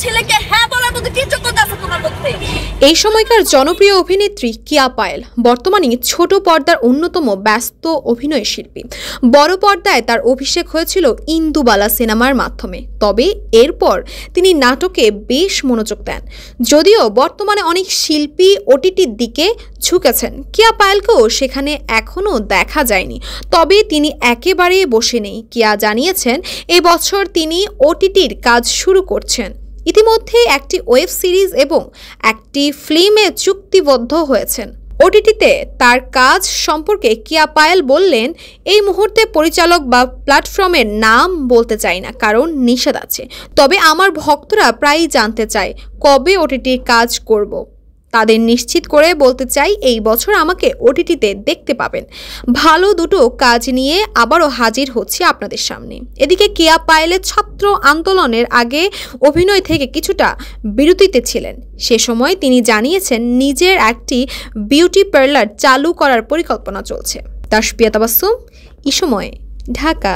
ছেলেকে হ্যাঁ বলার মতো কি যোগ্যতা আছে তোমার মধ্যে? এই সময়কার জনপ্রিয় অভিনেত্রী কিয়া পায়েল বর্তমানে ছোট পর্দার অন্যতম ব্যস্ত অভিনয় শিল্পী। বড় পর্দায় তার অভিষেক হয়েছিল ইন্দুবালা সিনেমার মাধ্যমে, তবে এরপর তিনি নাটকে বেশ মনোযোগ দেন। যদিও বর্তমানে অনেক শিল্পী ওটিটির দিকে ঝুঁকেছেন, কিয়া পায়েলকেও সেখানে এখনও দেখা যায়নি। তবে তিনি একেবারে বসে নেই। কিয়া জানিয়েছেন এবছর তিনি ওটিটির কাজ শুরু করছেন। ইতিমধ্যে একটি ওয়েব সিরিজ এবং একটি ফিল্মে চুক্তিবদ্ধ হয়েছেন। ওটিটিতে তার কাজ সম্পর্কে কিয়া পায়েল বললেন, এই মুহূর্তে পরিচালক বা প্ল্যাটফর্মের নাম বলতে চাই না, কারণ নিষেধ আছে। তবে আমার ভক্তরা প্রায়ই জানতে চায় কবে ওটিটির কাজ করব। তাদের নিশ্চিত করে বলতে চাই, এই বছর আমাকে ওটিটিতে দেখতে পাবেন। ভালো দুটো কাজ নিয়ে আবারও হাজির হচ্ছি আপনাদের সামনে। এদিকে কিয়া পায়েলের ছাত্র আন্দোলনের আগে অভিনয় থেকে কিছুটা বিরতিতে ছিলেন। সে সময় তিনি জানিয়েছেন নিজের একটি বিউটি পার্লার চালু করার পরিকল্পনা চলছে। তাসপিয়া তাবাসসুম, এই সময়, ঢাকা।